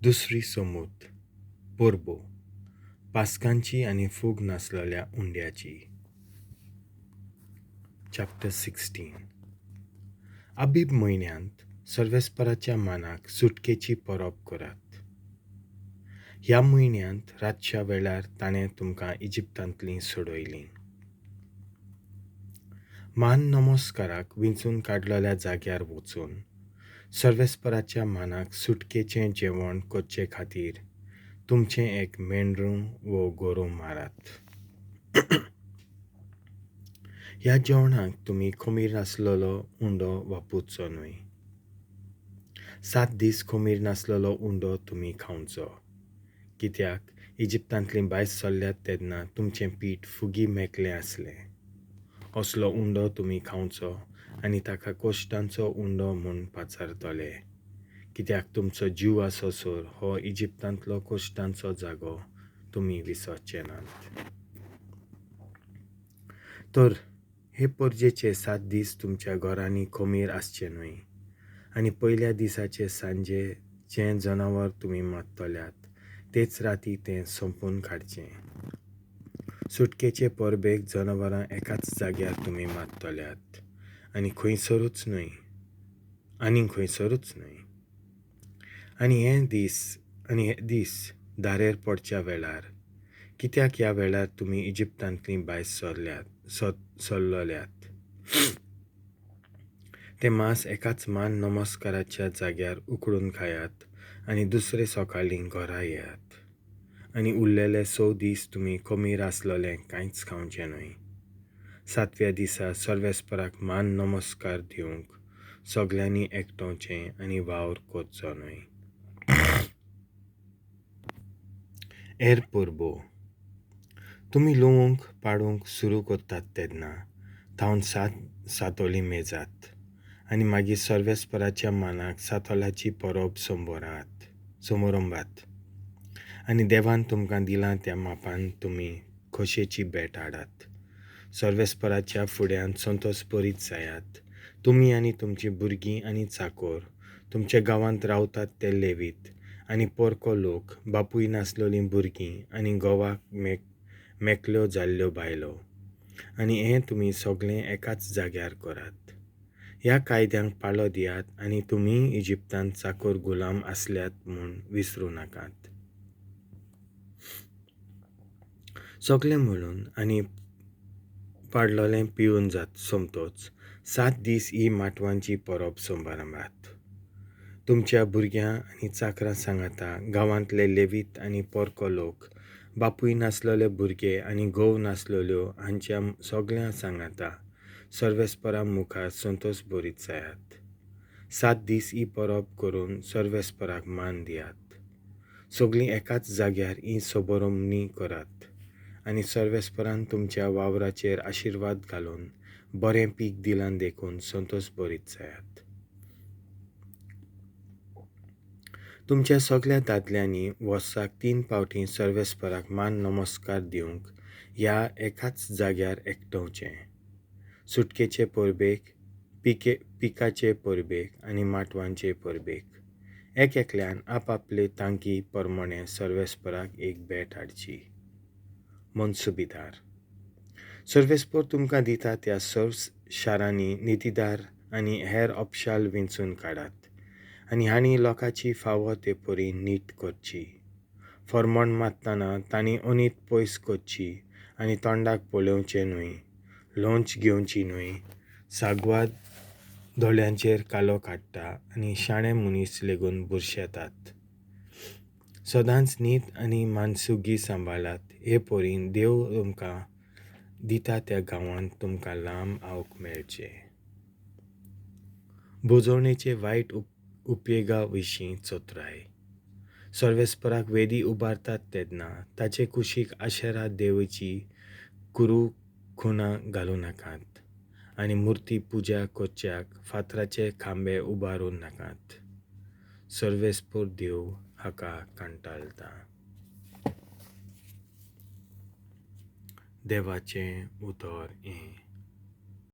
दुसरी समूत पोरबो पास्कांची आणि फूग नासलेल्या उंड्याची. चॅप्टर 16. आबीब म्हयन्यांत सर्वेस्पराच्या मानाक सुटकेची परब करात. ह्या म्हयन्यांत रातच्या वेळार ताणें तुमकां इजिप्तांतलीं सोडयलीं. मान नमस्काराक विंचून काडलेल्या जाग्यार वचून सर्वेस्पराच्या मानाक सुटकेचें जेवण करचे खातीर तुमचें एक मेंढरूं वो गोरवां मारात. ह्या जेवणाक तुमी खमीर नासलेलो उंडो वापरचो न्हय. 7 दीस खमीर नासलेलो उंडो तुमी खावचो, कित्याक इजिप्तांतलीं भायर सरल्यात तेन्ना तुमचें पीठ फुगी मेकलें आसलें. असलो उंडो तुमी खावचो आनी ताका कोश्टांचो उंडो म्हूण पाचारतले, कित्याक तुमचो जीव आसोसोर हो इजिप्तांतलो कोश्टांचो जागो तुमी विसरचे नात. तर हे परजेचे 7 दीस तुमच्या घरांनी खमीर आसचें न्हय. आनी पयल्या दिसाचे सांजे जें जनावर तुमी मारतल्यात तेच राती तें संपून काडचें. सुटकेचे परबेक जनावरां एकाच जाग्यार तुमी मारतल्यात आनी खंयसरूच न्हय. आनी हे दीस दारेर पडच्या वेळार, कित्याक ह्या वेळार तुमी इजिप्तांतलीं भायर सरलोल्यात. तें मांस एकाच मान नमस्काराच्या जाग्यार उकडून खायात आनी दुसरे सकाळीं घरा येयात. आनी उरलेले 6 दीस तुमी खमीर आसलेलें कांयच खावचें न्हय. 7व्या दिसा सर्वेस्पराक मान नमस्कार दिवंक सगल्यांनी एकठांवचें आनी वावर करचो न्हय. हेर पोरबो तुमी लुवंक पाडूंक सुरू करतात तेन्ना थावन सातोली मेजात आनी मागीर सर्वेस्पराच्या मानाक सातोलाची परब समारंभात. आनी देवान तुमकां दिलां त्या मापान तुमी खोशेची भेट हाडात. सर्वेस्पराच्या फुड्यान संतोश भरीत जायात. तुमी आनी तुमचीं भुरगीं आनी चाकर, तुमच्या गांवांत रावतात ते लेवीत आनी पोरको लोक, बापूय नासलेलीं भुरगीं आनी घोवाक मेकल्यो जाल्ल्यो बायलो, आनी हें तुमी सगळें एकाच जाग्यार करात. ह्या कायद्यांक पाळो दियात आनी तुमी इजिप्तांत चाकर गुलाम आसल्यात म्हूण विसरूं नाकात. सगळें म्हणून आनी पाडलोलें पिवन सोमतोच 7 दीस ही माटवांची परब समारंभात. तुमच्या भुरग्यां आनी चाकरां सांगाता, गांवांतले लेवीत आनी पोरको लोक, बापूय नासलेले भुरगे आनी घोव नासलेल्यो हांच्या सगळ्यां सांगाता सर्वेस्परा मुखार संतोश भरीत जायात. 7 दीस ही परब करून सर्वेस्पराक मान दियात. सगळीं एकाच जाग्यार ही सोबोरमणी करात आनी सर्वेस्परान तुमच्या वावराचेर आशिर्वाद घालून बरें पीक दिलां देखून संतोश भरीत जायात. तुमच्या सगळ्या दादल्यांनी वर्साक 3 फावटीं सर्वेस्पराक मान नमस्कार दिवंक ह्या एकाच जाग्यार एकठांवचें. सुटकेचे परबेक, पिकाचे परबेक आनी माटवांचे परबेक एकल्यान आपआपले तांकी प्रमाणें सर्वेस्पराक एक भेट हाडची. मनसुबीदार सर्वेस्पर तुमकां दिता त्या सर्व शारांनी नितीदार आनी हेर अपशाल विंचून काडात आनी हांणी लोकांची फावो ते परी नीट करची. फर्मोण मारतना तांणी अनीत पयस करची आनी तोंडाक पळोवचें न्हय. लोंच घेवची न्हय. सांगवाद दोळ्यांचेर कालो काडटा आनी शाणे मनीस लेगून बुरशेतात. सदांच नीत आनी मानसुगी सांबाळात, हे परीन देव तुमकां दिता त्या गांवांत तुमकां लांब आवंक मेळचें. बुजोवणेचे वायट उपेगा विशीं चोत्राय. सर्वेस्पराक वेदी उबारतात तेन्ना ताचे कुशीक आशेरा देवाची खुणां घालूं नाकात आनी मुर्ती पुजा करच्याक फातराचे खांबे उबारूं नाकात. सर्वेस्पर देव हाका कांटाळटा. देवाचें उतर हें